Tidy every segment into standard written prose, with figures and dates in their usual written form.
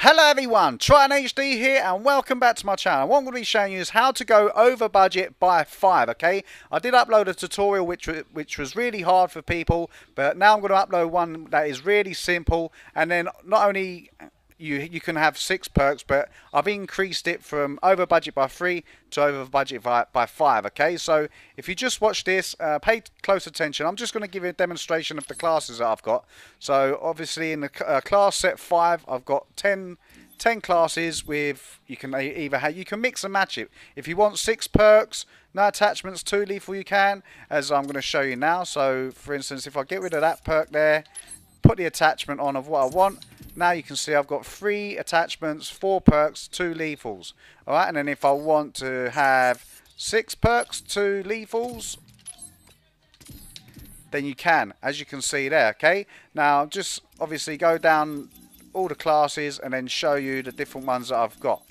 Hello everyone, Triton HD here and welcome back to my channel. What I'm going to be showing you is how to go over budget by 5, okay? I did upload a tutorial which was really hard for people, but now I'm going to upload one that is really simple, and then not only you can have 6 perks, but I've increased it from over budget by 3 to over budget by 5, okay? So if you just watch this, pay close attention. I'm just going to give you a demonstration of the classes that I've got. So obviously in the class set 5, I've got 10 classes with, you can either have, you can mix and match it. If you want 6 perks, no attachments, 2 lethal, you can, as I'm going to show you now. So for instance, if I get rid of that perk there, put the attachment on of what I want, now you can see I've got 3 attachments, 4 perks, 2 lethals. Alright, and then if I want to have 6 perks, 2 lethals, then you can, as you can see there, okay? Now just obviously go down all the classes and then show you the different ones that I've got.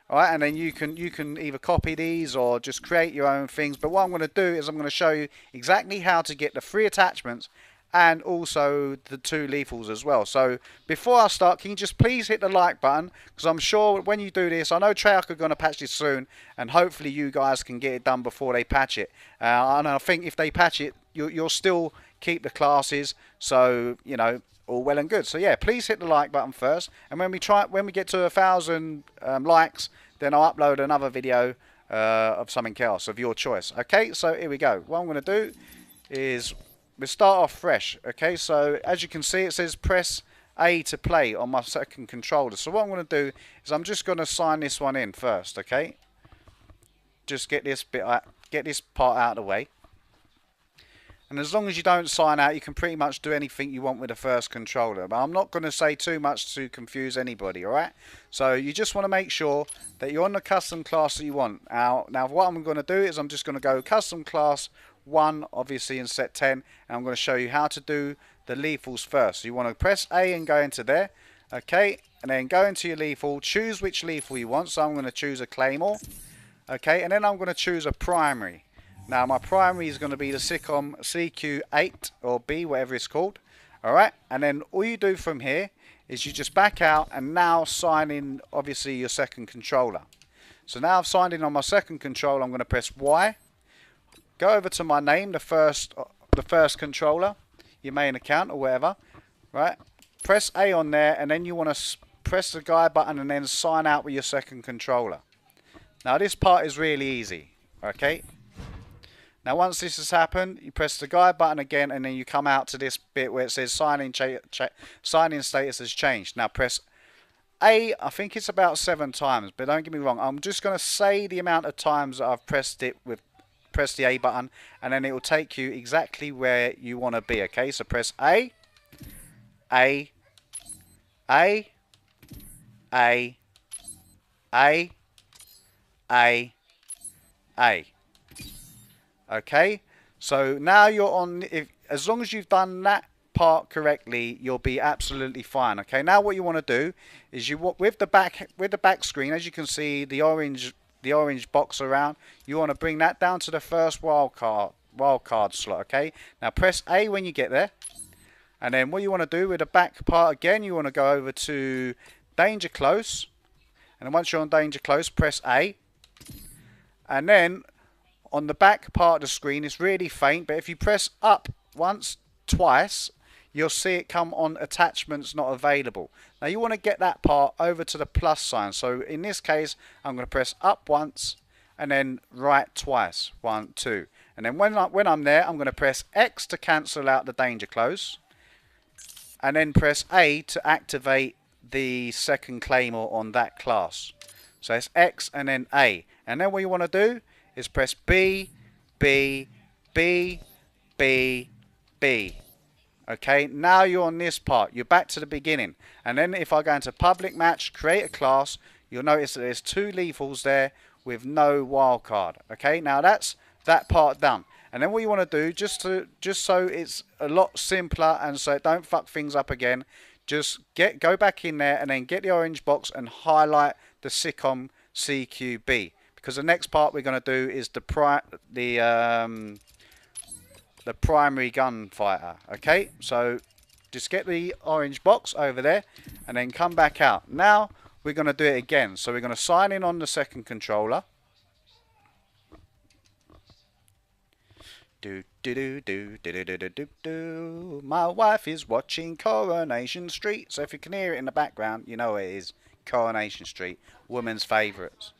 Alright, and then you can either copy these or just create your own things. But what I'm going to do is I'm going to show you exactly how to get the 3 attachments and also the 2 lethals as well. So before I start, can you just please hit the like button, because I'm sure when you do this, I know Treyarch are going to patch this soon, and hopefully you guys can get it done before they patch it. And I think if they patch it, you'll still keep the classes, so you know, all well and good. So yeah, please hit the like button first, and when we get to 1,000 likes, then I'll upload another video of something else of your choice. Okay, so here we go. What I'm going to do is we start off fresh. Okay, so as you can see, it says press A to play on my second controller. So what I'm going to do is I'm just going to sign this one in first. Okay, just get this part out of the way. And as long as you don't sign out, you can pretty much do anything you want with the first controller. But I'm not going to say too much to confuse anybody, alright? So you just want to make sure that you're on the custom class that you want. Now what I'm going to do is I'm just going to go custom class 1, obviously in set 10. And I'm going to show you how to do the lethals first. So you want to press A and go into there. Okay, and then go into your lethal. Choose which lethal you want. So I'm going to choose a Claymore. Okay, and then I'm going to choose a primary. Now my primary is going to be the SICOM CQ8 or B, whatever it's called. Alright, and then all you do from here is you just back out and now sign in obviously your second controller. So now I've signed in on my second controller. I'm going to press Y. Go over to my name, the first controller, your main account or whatever. Right, press A on there, and then you want to press the guide button and then sign out with your second controller. Now this part is really easy. Okay. Now once this has happened, you press the guide button again, and then you come out to this bit where it says sign-in status has changed. Now press A, I think it's about 7 times, but don't get me wrong, I'm just going to say the amount of times that I've pressed the A button, and then it will take you exactly where you want to be. Okay, so press A, A, A, A, A, A, A. Okay, so now you're on. As long as you've done that part correctly, you'll be absolutely fine. Okay, now what you want to do is with the back screen, as you can see, the orange box around, you want to bring that down to the first wildcard slot. Okay, now press A when you get there, and then what you want to do with the back part again, you want to go over to danger close, and then once you're on danger close, press A, and then on the back part of the screen, it's really faint, but if you press up twice, you'll see it come on attachments not available. Now you want to get that part over to the plus sign. So in this case, I'm going to press up once and then right twice. 1, 2. And then when I'm there, I'm going to press X to cancel out the danger close. And then press A to activate the second Claymore on that class. So it's X and then A. And then what you want to do is press B, B, B, B, B. Okay, now you're on this part. You're back to the beginning. And then if I go into public match, create a class, you'll notice that there's 2 lethals there with no wildcard. Okay, now that's that part done. And then what you want to do, just so it's a lot simpler and so don't fuck things up again, just go back in there and then get the orange box and highlight the SICOM CQB. Because the next part we're going to do is the primary gunfighter. Okay, so Just get the orange box over there and then come back out. Now we're going to do it again. So we're going to sign in on the second controller. Do do do do do do do do do. My wife is watching Coronation Street. So if you can hear it in the background, you know it is Coronation Street. Women's favourites.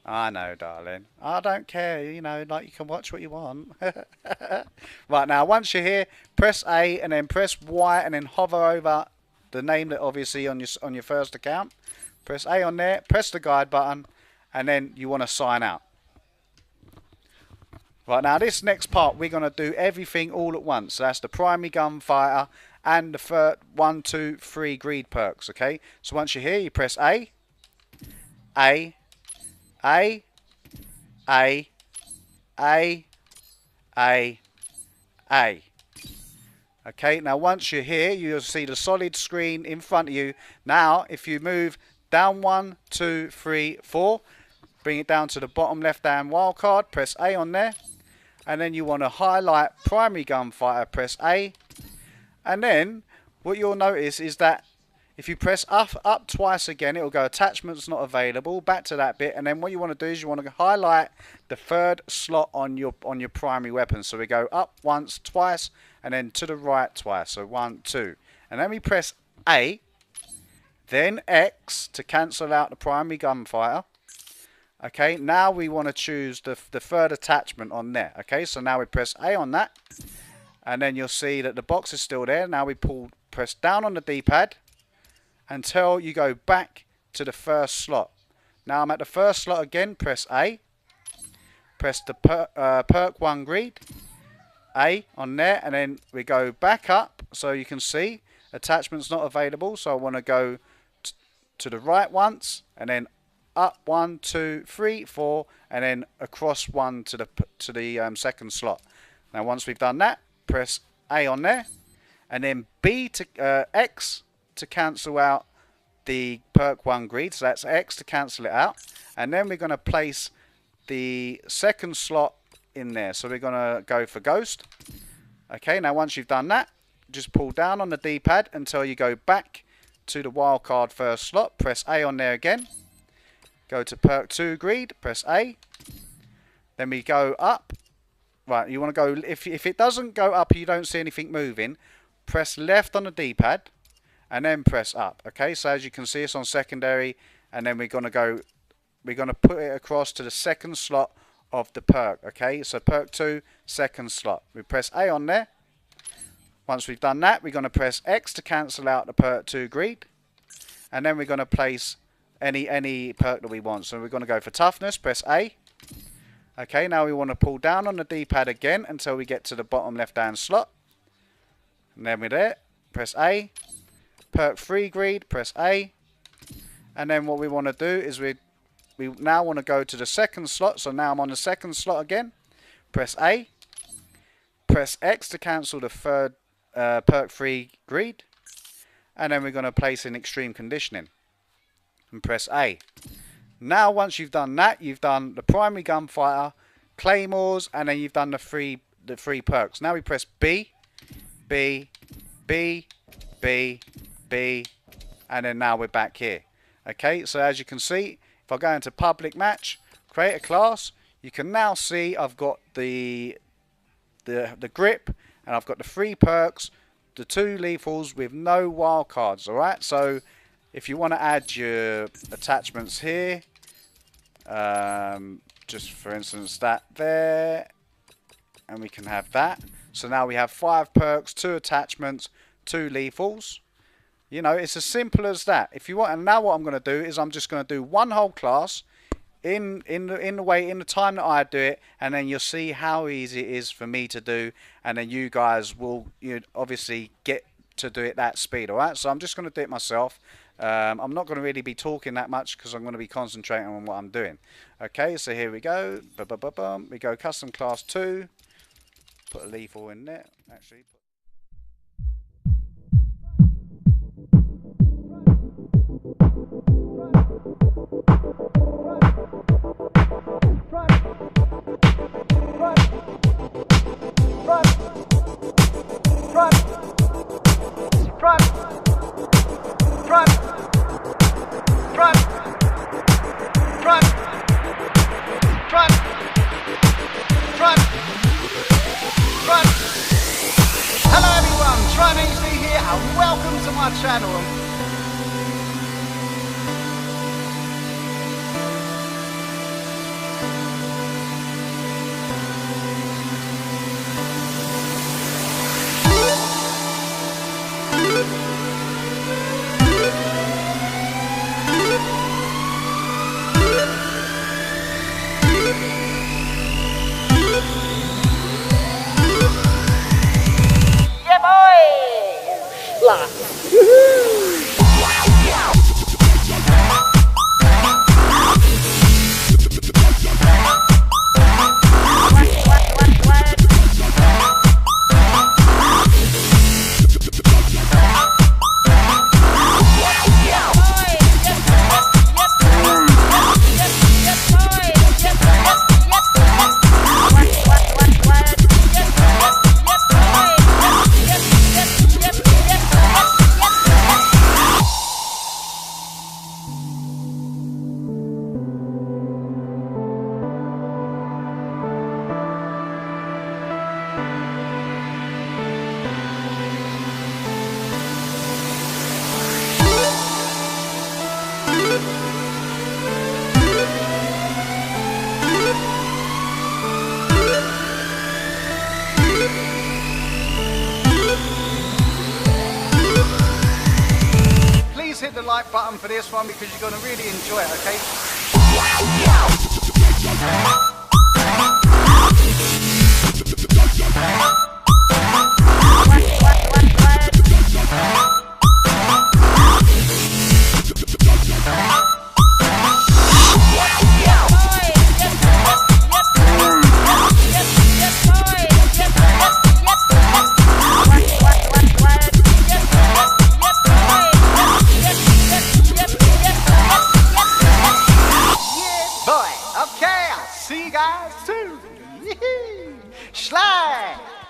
I know, darling. I don't care. You know, like you can watch what you want. Right, now once you're here, press A and then press Y and then hover over the name that obviously on your first account. Press A on there. Press the guide button, and then you want to sign out. Right, now this next part we're going to do everything all at once. So that's the primary gunfighter and the third 1, 2, 3 greed perks. Okay, so once you're here, you press A, A, A, A, A, A, A. Okay, now once you're here, you'll see the solid screen in front of you. Now, if you move down 1, 2, 3, 4, bring it down to the bottom left-hand wildcard, press A on there. And then you want to highlight primary gunfighter, press A. And then what you'll notice is that if you press up twice again, it will go attachments not available, back to that bit. And then what you want to do is you want to highlight the third slot on your primary weapon. So we go up once, twice, and then to the right twice. So 1, 2. And then we press A, then X to cancel out the primary gunfighter. Okay, now we want to choose the third attachment on there. Okay, so now we press A on that. And then you'll see that the box is still there. Now we press down on the D-pad until you go back to the first slot. Now I'm at the first slot again. Press A. Press the perk 1 greed. A on there. And then we go back up. So you can see attachments not available. So I want to go to the right once. And then up 1, 2, 3, 4, and then across 1 to the second slot. Now once we've done that, press A on there, and then B to X to cancel out the perk 1 greed. So that's X to cancel it out, and then we're going to place the second slot in there. So we're going to go for Ghost. Okay, now once you've done that, just pull down on the D-pad until you go back to the wildcard first slot. Press A on there again. Go to perk 2 greed, press A. Then we go up. Right, you want to go, if it doesn't go up, you don't see anything moving, press left on the D-pad and then press up. Okay, so as you can see, it's on secondary, and then we're going to put it across to the second slot of the perk. Okay, so perk 2, second slot. We press A on there. Once we've done that, we're going to press X to cancel out the perk 2 greed, and then we're going to place any perk that we want. So we're going to go for toughness, press A. Okay, now we want to pull down on the D-pad again until we get to the bottom left-hand slot. And then we're there, press A. Perk 3 greed, press A. And then what we want to do is we now want to go to the second slot. So now I'm on the second slot again. Press A. Press X to cancel the third perk 3 greed. And then we're going to place in extreme conditioning. And press A. Now once you've done that, you've done the primary gunfighter, claymores, and then you've done the three perks. Now we press B, B, B, B, B, and then now we're back here. Okay, so as you can see, if I go into public match, create a class, you can now see I've got the grip, and I've got the 3 perks, the 2 lethals with no wildcards. All right, so if you want to add your attachments here, just for instance that there, and we can have that. So now we have 5 perks, 2 attachments, 2 lethals. You know, it's as simple as that. If you want, and now what I'm going to do is I'm just going to do one whole class in the time that I do it, and then you'll see how easy it is for me to do, and then you guys will obviously get to do it that speed. All right, so I'm just going to do it myself. I'm not going to really be talking that much because I'm going to be concentrating on what I'm doing. Okay, so here we go. We go custom class 2. Put a lethal in there. Actually. channel. Yeah, boy! Lock. Please hit the like button for this one because you're going to really enjoy it, okay? Okay, I'll see you guys soon. Slide.